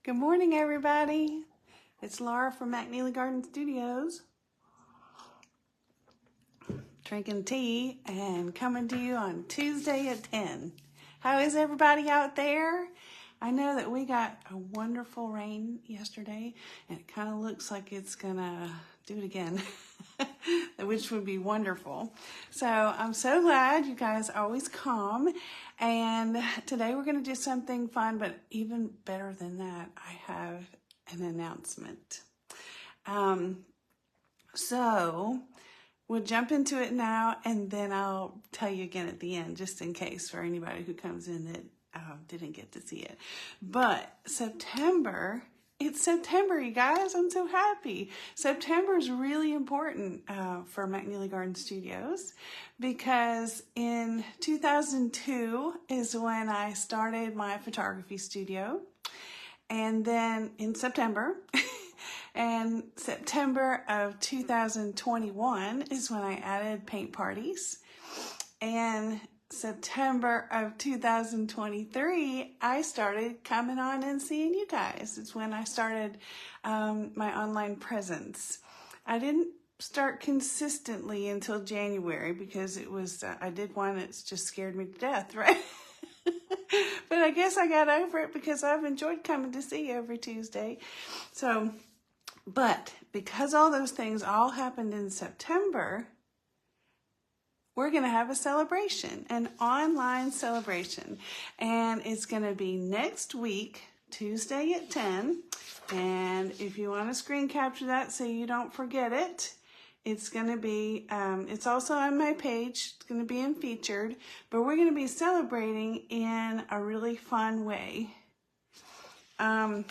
Good morning, everybody. It's Laura from McNeely Garden Studios, drinking tea and coming to you on Tuesday at 10. How is everybody out there? I know that we got a wonderful rain yesterday, and it kind of looks like it's gonna do it again, which would be wonderful. So I'm so glad you guys always come. And today we're gonna do something fun, but even better than that, I have an announcement. So we'll jump into it now, and then I'll tell you again at the end, just in case for anybody who comes in that didn't get to see it. But September, it's September, you guys. I'm so happy. September is really important for McNeely Garden Studios because in 2002 is when I started my photography studio. And then in September, and September of 2021 is when I added paint parties. And September of 2023, I started coming on and seeing you guys. It's when I started my online presence. I didn't start consistently until January because it was, I did one that's just scared me to death, right? But I guess I got over it because I've enjoyed coming to see you every Tuesday. So, but because all those things all happened in September, we're going to have a celebration, an online celebration. And it's going to be next week, Tuesday at 10. And if you want to screen capture that so you don't forget it, it's going to be, it's also on my page. It's going to be in featured, but we're going to be celebrating in a really fun way. Have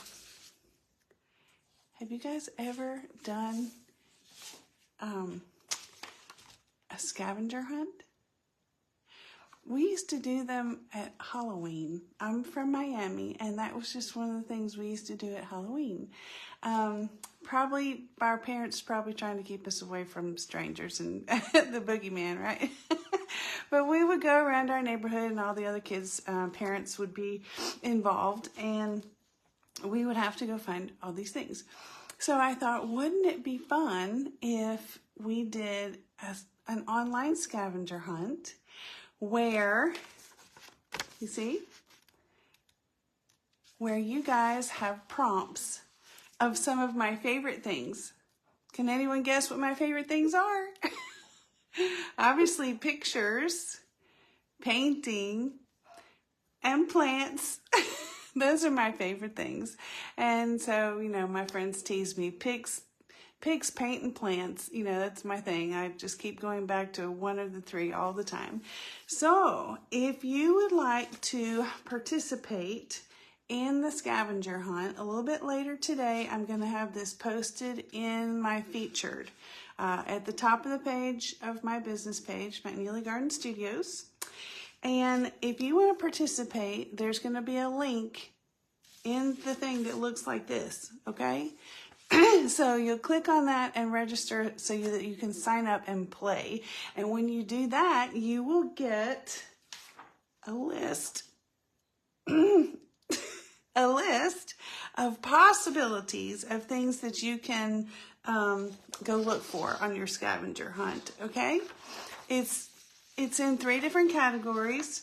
you guys ever done a scavenger hunt? We used to do them at Halloween. I'm from Miami, and that was just one of the things we used to do at Halloween. Probably our parents probably trying to keep us away from strangers and the boogeyman, right? But we would go around our neighborhood, and all the other kids' parents would be involved, and we would have to go find all these things. So I thought, wouldn't it be fun if we did an online scavenger hunt where, you see, where you guys have prompts of some of my favorite things. Can anyone guess what my favorite things are? Obviously pictures, painting, and plants. Those are my favorite things. And so, you know, my friends tease me, pigs, paint, and plants. You know, that's my thing. I just keep going back to one of the three all the time. So if you would like to participate in the scavenger hunt, a little bit later today, I'm going to have this posted in my featured at the top of the page of my business page, McNeely Garden Studios. And if you want to participate, there's going to be a link in the thing that looks like this, okay? So you'll click on that and register so that you can sign up and play. And when you do that, you will get a list, a list of possibilities of things that you can go look for on your scavenger hunt, okay? It's in 3 different categories: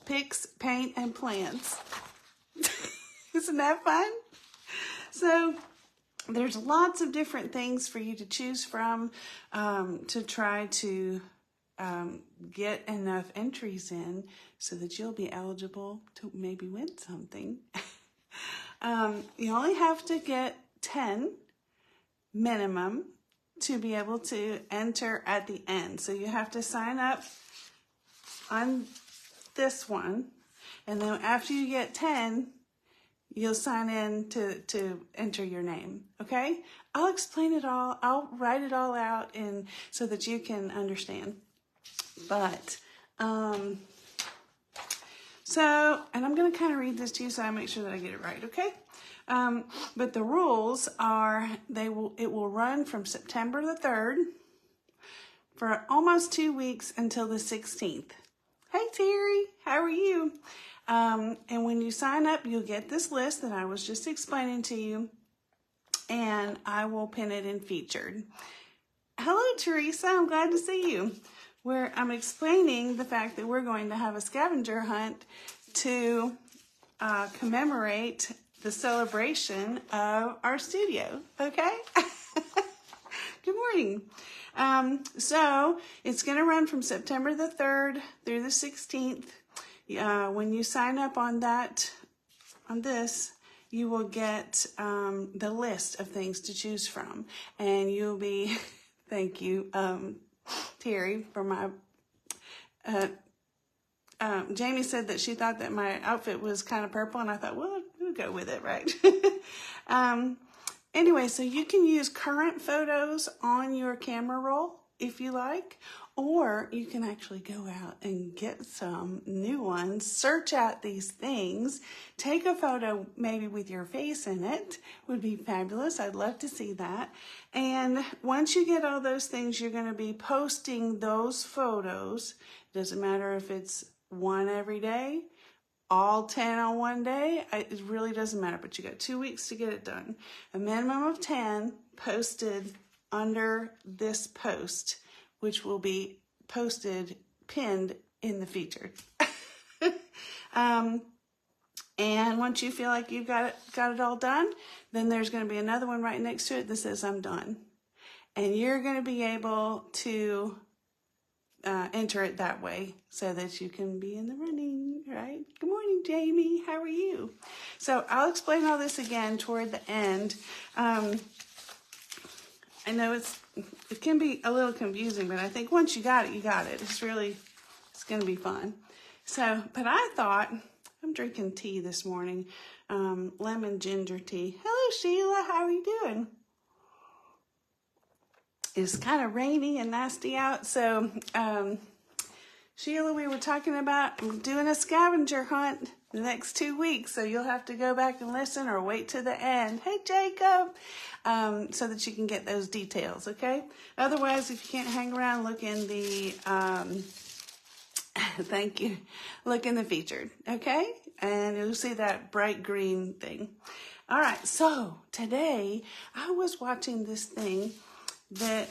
picks, paint, and plants. Isn't that fun? So there's lots of different things for you to choose from to try to get enough entries in so that you'll be eligible to maybe win something. You only have to get 10 minimum to be able to enter at the end. So you have to sign up on this one, and then after you get 10, you'll sign in to enter your name, okay? I'll explain it all. I'll write it all out so that you can understand. But, so, and I'm going to kind of read this to you so I make sure that I get it right, okay? But the rules are, it will run from September the 3rd for almost 2 weeks until the 16th. Hey, Terry, how are you? And when you sign up, you'll get this list that I was just explaining to you, and I will pin it in featured. Hello, Teresa. I'm glad to see you. Where I'm explaining the fact that we're going to have a scavenger hunt to commemorate the celebration of our studio. Okay? Good morning. So it's going to run from September the 3rd through the 16th. When you sign up on this, you will get the list of things to choose from, and you'll be, thank you, Terry, for my, Jamie said that she thought that my outfit was kind of purple, and I thought, well, we'll go with it, right? Anyway, so you can use current photos on your camera roll if you like, or you can actually go out and get some new ones, search out these things, take a photo maybe with your face in it, would be fabulous. I'd love to see that. And once you get all those things, you're going to be posting those photos. It doesn't matter if it's one every day, all 10 on one day, it really doesn't matter, but you got 2 weeks to get it done. A minimum of 10 posted under this post, which will be pinned in the featured. And once you feel like you've got it all done, then there's going to be another one right next to it that says I'm done. And you're going to be able to enter it that way so that you can be in the running, right? Good morning, Jamie. How are you? So I'll explain all this again toward the end. I know it can be a little confusing, but I think once you got it, you got it. It's going to be fun. So, but I thought, I'm drinking tea this morning, lemon ginger tea. Hello, Sheila. How are you doing? It's kind of rainy and nasty out. So, Sheila, we were talking about doing a scavenger hunt the next 2 weeks. So you'll have to go back and listen or wait to the end. Hey, Jacob, so that you can get those details. Okay. Otherwise, if you can't hang around, look in the, thank you. Look in the featured. Okay. And you'll see that bright green thing. All right. So today I was watching this thing that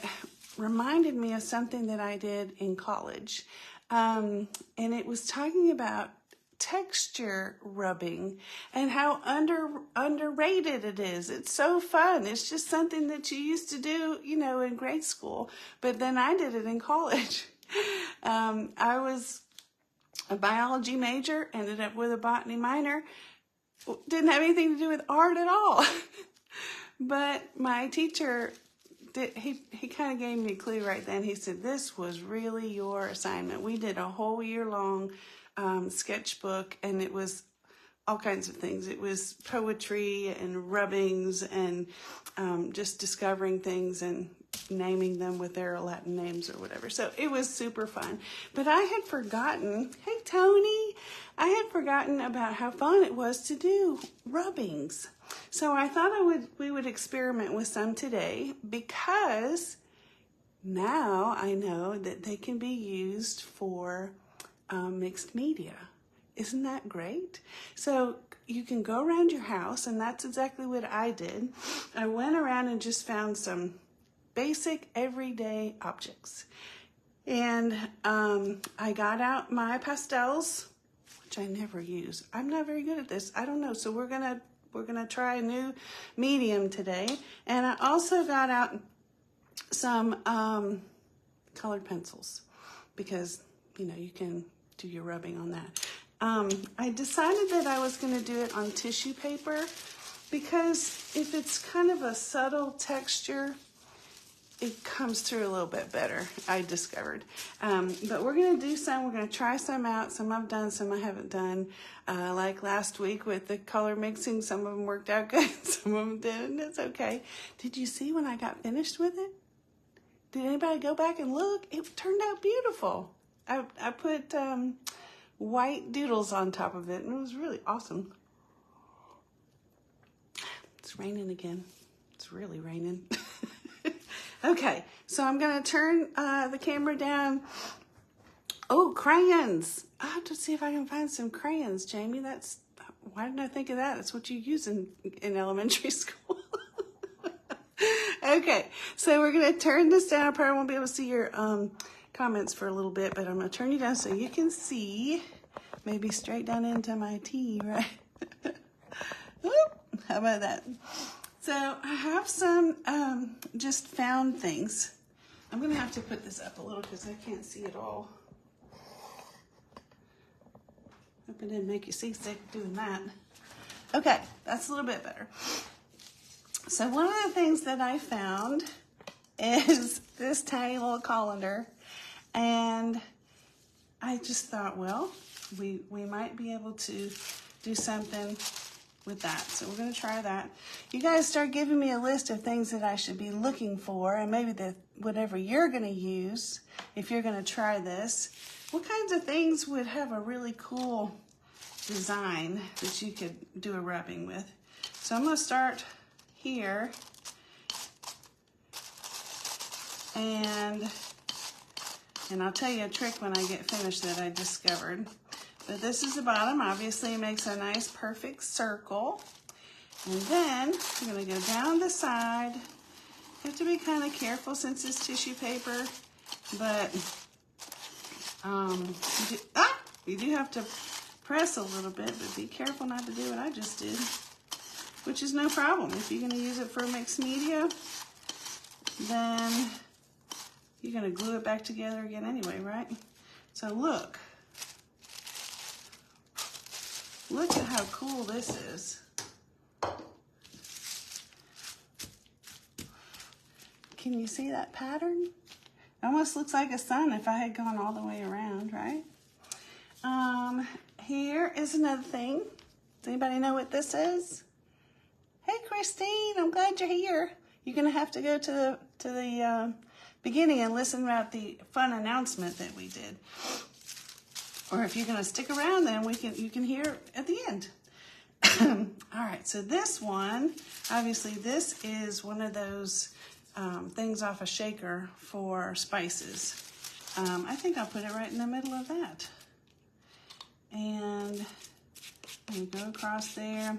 reminded me of something that I did in college. And it was talking about texture rubbing and how underrated it is. It's so fun. It's just something that you used to do, in grade school. But then I did it in college. I was a biology major, ended up with a botany minor. Didn't have anything to do with art at all. But my teacher, he kind of gave me a clue right then. He said, this was really your assignment. We did a whole year-long sketchbook, and it was all kinds of things. It was poetry and rubbings and just discovering things and naming them with their Latin names or whatever. So it was super fun. But I had forgotten, hey, Tony, I had forgotten about how fun it was to do rubbings. So I thought we would experiment with some today, because now I know that they can be used for mixed media. Isn't that great? So you can go around your house, and that's exactly what I did. I went around and just found some basic everyday objects. And I got out my pastels, which I never use. I'm not very good at this. I don't know. So we're gonna try a new medium today. And I also got out some colored pencils, because you can do your rubbing on that. I decided that I was going to do it on tissue paper, because if it's kind of a subtle texture, it comes through a little bit better, I discovered. But we're going to do some. We're going to try some out. Some I've done, some I haven't done. Like last week with the color mixing, some of them worked out good, some of them didn't. It's okay. Did you see when I got finished with it? Did anybody go back and look? It turned out beautiful. I put white doodles on top of it, and it was really awesome. It's raining again. It's really raining. Okay, so I'm going to turn the camera down Oh, crayons. I have to see if I can find some crayons, Jamie. Why didn't I think of that? That's what you use in elementary school. Okay, so we're going to turn this down. I probably won't be able to see your comments for a little bit, but I'm going to turn you down so you can see. Maybe straight down into my tea, right? Whoop, how about that? So I have some just found things. I'm going to have to put this up a little because I can't see it all. Hope it didn't make you seasick doing that. Okay, that's a little bit better. So one of the things that I found is this tiny little colander, and I just thought, well, we might be able to do something with that. So we're going to try that. You guys start giving me a list of things that I should be looking for, and maybe whatever you're going to use if you're going to try this. What kinds of things would have a really cool design that you could do a wrapping with? So I'm going to start here, and I'll tell you a trick when I get finished that I discovered. But this is the bottom. Obviously, it makes a nice perfect circle. And then I'm going to go down the side. You have to be kind of careful since it's tissue paper, but you do have to press a little bit, but be careful not to do what I just did, which is no problem. If you're going to use it for mixed media, then you're going to glue it back together again anyway, right? So look at how cool this is. Can you see that pattern? It almost looks like a sun if I had gone all the way around, right? Here is another thing. Does anybody know what this is? Hey, Christine, I'm glad you're here. You're going to have to go to the beginning and listen about the fun announcement that we did. Or if you're going to stick around, then you can hear at the end. All right, so this one, obviously this is one of those things off a shaker for spices. I think I'll put it right in the middle of that. And I'm going to go across there.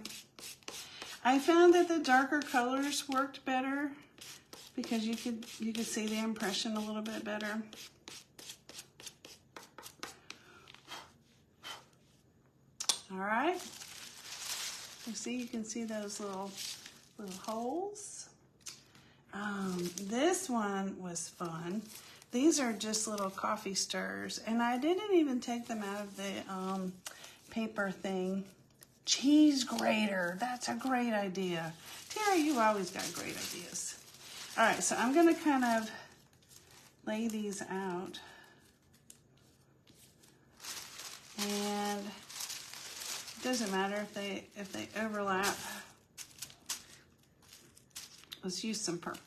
I found that the darker colors worked better because you could see the impression a little bit better. All right. You can see those little holes. This one was fun. These are just little coffee stirrers, and I didn't even take them out of the paper thing. Cheese grater, that's a great idea. Tara, you always got great ideas. All right, so I'm gonna kind of lay these out. And it doesn't matter if they overlap. Let's use some purple.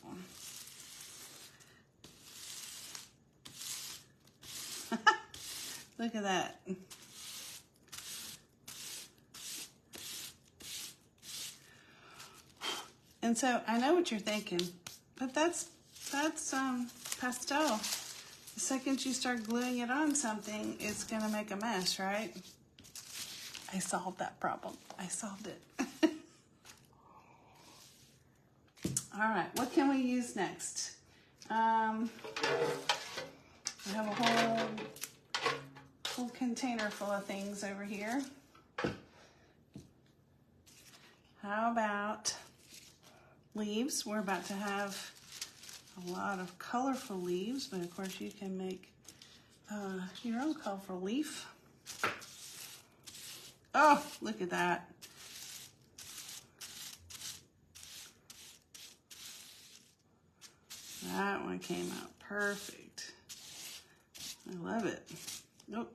Look at that. And so I know what you're thinking, but that's pastel. The second you start gluing it on something, it's gonna make a mess, right? I solved that problem. I solved it. All right, what can we use next? We have a whole container full of things over here. How about leaves? We're about to have a lot of colorful leaves, but of course you can make your own colorful leaf. Oh, look at that. That one came out perfect. I love it. Nope,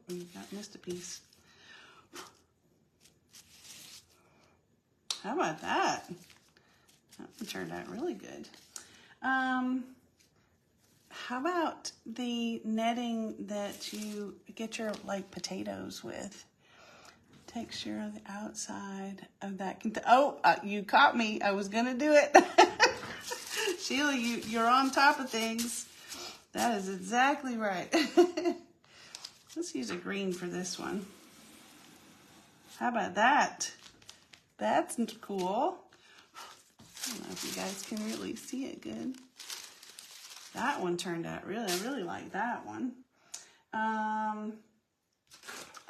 missed a piece. How about that? That turned out really good. How about the netting that you get your potatoes with? Texture on the outside of that. Oh, you caught me. I was gonna do it. Sheila, you're on top of things. That is exactly right. Let's use a green for this one. How about that? That's cool. I don't know if you guys can really see it good. That one turned out I really like that one. I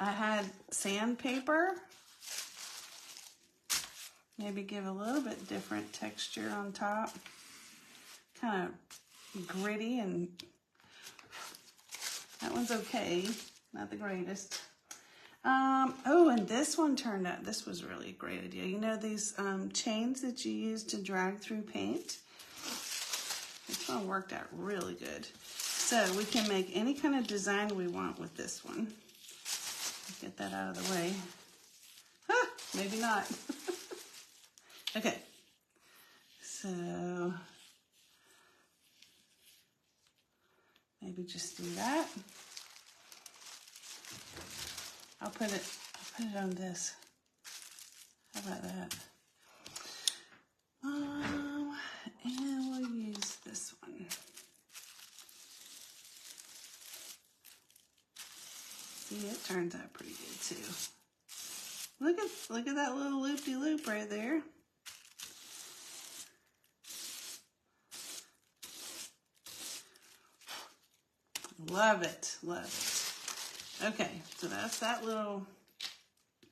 had sandpaper. Maybe give a little bit different texture on top. Kind of gritty, and that one's okay. Not the greatest. Oh, and this one turned out, this was really a great idea. You know these chains that you use to drag through paint? This one worked out really good. So we can make any kind of design we want with this one. Get that out of the way. Huh, maybe not. Okay. So maybe just do that. I'll put it on this. How about that? And we'll use this one. See, it turns out pretty good too. Look at that little loop-de-loop right there. Love it, love it. Okay, so that's that little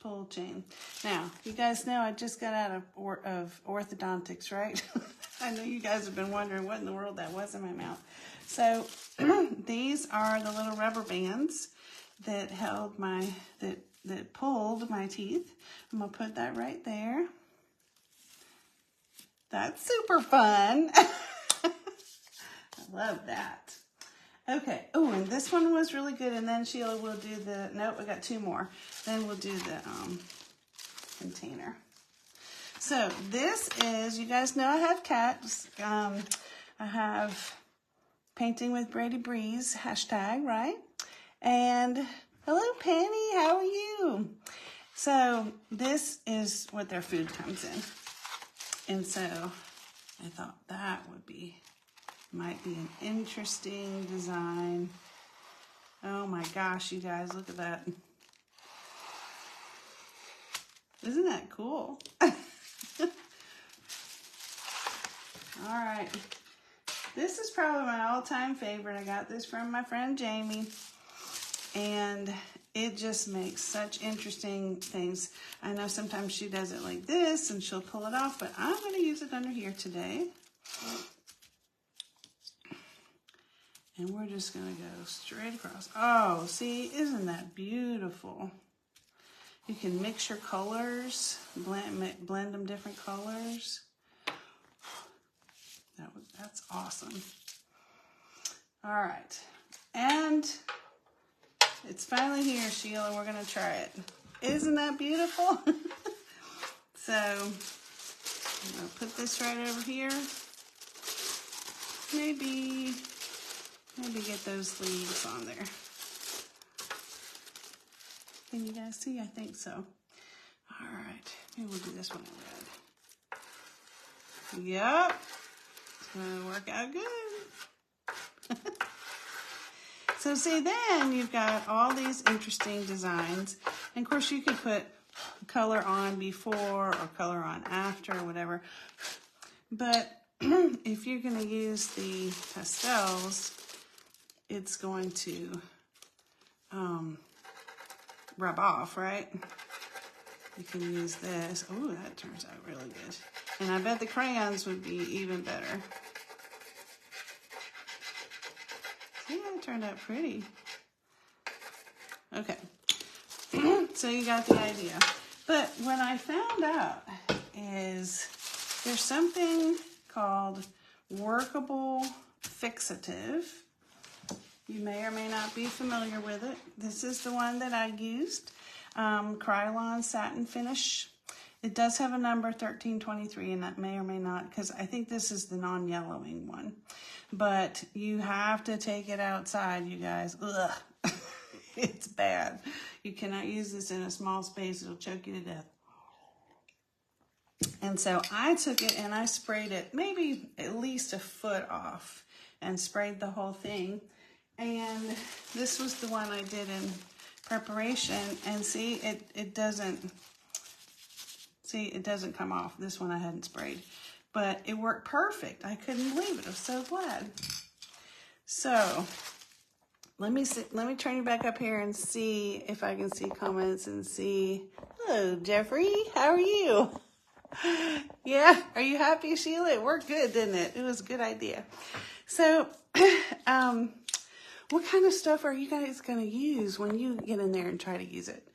pull chain. Now, you guys know I just got out of orthodontics, right? I know you guys have been wondering what in the world that was in my mouth. So these are the little rubber bands that held that pulled my teeth. I'm gonna put that right there. That's super fun. I love that. Okay, oh, and this one was really good, and then Sheila will do the, nope, we got two more. Then we'll do the container. So this is, you guys know I have cats. I have Painting with Brady Breeze, hashtag, right? And hello, Penny, how are you? So this is what their food comes in. And so I thought that might be an interesting design. Oh my gosh, you guys, look at that. Isn't that cool? All right. This is probably my all-time favorite. I got this from my friend Jamie. And it just makes such interesting things. I know sometimes she does it like this and she'll pull it off, but I'm going to use it under here today. And we're just going to go straight across. Oh, see, isn't that beautiful? You can mix your colors, blend them different colors. That's awesome. All right. And it's finally here, Sheila. We're going to try it. Isn't that beautiful? So I'm going to put this right over here. Maybe get those leaves on there. Can you guys see? I think so. All right. Maybe we'll do this one in red. Yep. It's going to work out good. So see, then you've got all these interesting designs. And of course you could put color on before or color on after or whatever. But if you're going to use the pastels, it's going to rub off, right? You can use this. Oh, that turns out really good. And I bet the crayons would be even better. See, it turned out pretty. Okay. So you got the idea. But what I found out is there's something called workable fixative. You may or may not be familiar with it. This is the one that I used, Krylon Satin Finish. It does have a number 1323, and that may or may not, because I think this is the non-yellowing one. But you have to take it outside, you guys. Ugh. It's bad. You cannot use this in a small space. It'll choke you to death. And so I took it and I sprayed it maybe at least a foot off and sprayed the whole thing. And this was the one I did in preparation, and see, it doesn't come off. This one I hadn't sprayed, but it worked perfect. I couldn't believe it. I'm so glad. So let me turn you back up here and see if I can see comments and see. Hello, Jeffrey. How are you? Yeah, are you happy, Sheila? It worked good, didn't it? It was a good idea. So, what kind of stuff are you guys going to use when you get in there and try to use it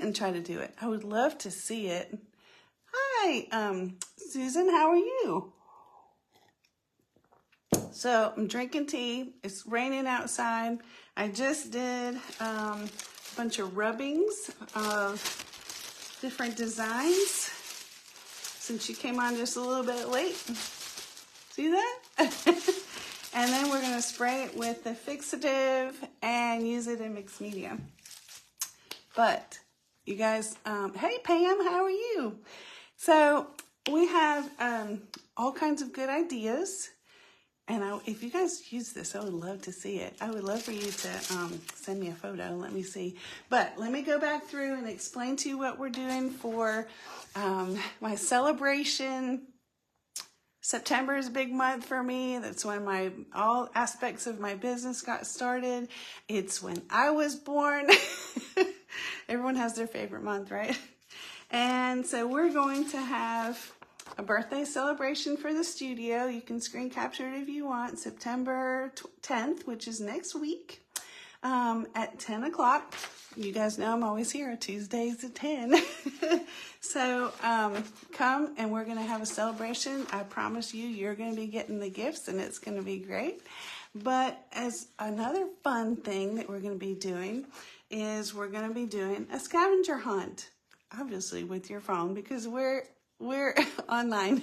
and try to do it? I would love to see it. Hi, Susan, how are you? So I'm drinking tea. It's raining outside. I just did a bunch of rubbings of different designs since you came on just a little bit late. See that? And then we're going to spray it with the fixative and use it in mixed media. But you guys, hey Pam, how are you? So we have all kinds of good ideas. And if you guys use this, I would love to see it. I would love for you to send me a photo and let me see. But let me go back through and explain to you what we're doing for my celebration. September is a big month for me. That's when all aspects of my business got started. It's when I was born. Everyone has their favorite month, right? And so we're going to have a birthday celebration for the studio. You can screen capture it if you want. September 10th, which is next week, at 10 o'clock. You guys know I'm always here Tuesdays at 10. So come and we're going to have a celebration. I promise you're going to be getting the gifts and it's going to be great. But as another fun thing that we're going to be doing is we're going to be doing a scavenger hunt, obviously with your phone because we're online.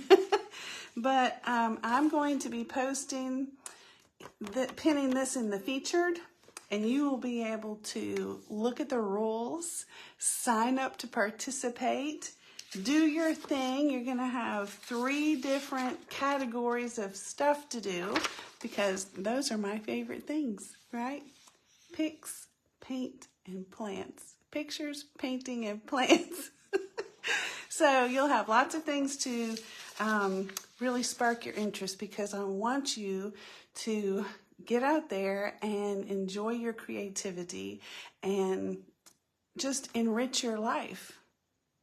But I'm going to be pinning this in the featured, and you will be able to look at the rules, sign up to participate, do your thing. You're going to have 3 different categories of stuff to do because those are my favorite things, right? Pics, paint, and plants. Pictures, painting, and plants. So you'll have lots of things to really spark your interest because I want you to get out there and enjoy your creativity and just enrich your life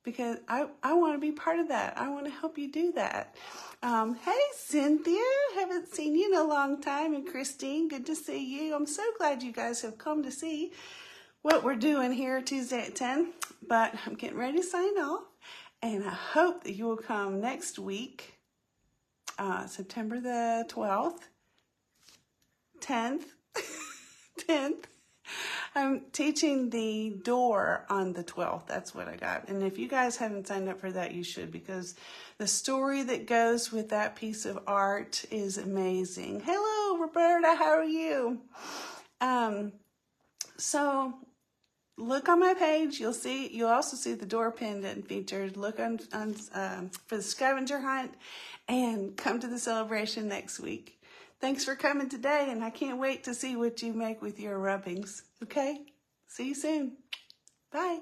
because I want to be part of that. I want to help you do that. Hey, Cynthia, haven't seen you in a long time. And Christine, good to see you. I'm so glad you guys have come to see what we're doing here Tuesday at 10. But I'm getting ready to sign off. And I hope that you will come next week, September the 12th, 10th. I'm teaching the door on the 12th. That's what I got. And if you guys haven't signed up for that, you should because the story that goes with that piece of art is amazing. Hello, Roberta. How are you? So look on my page. You'll also see the door pinned and featured. Look on for the scavenger hunt and come to the celebration next week. Thanks for coming today, and I can't wait to see what you make with your rubbings. Okay? See you soon. Bye.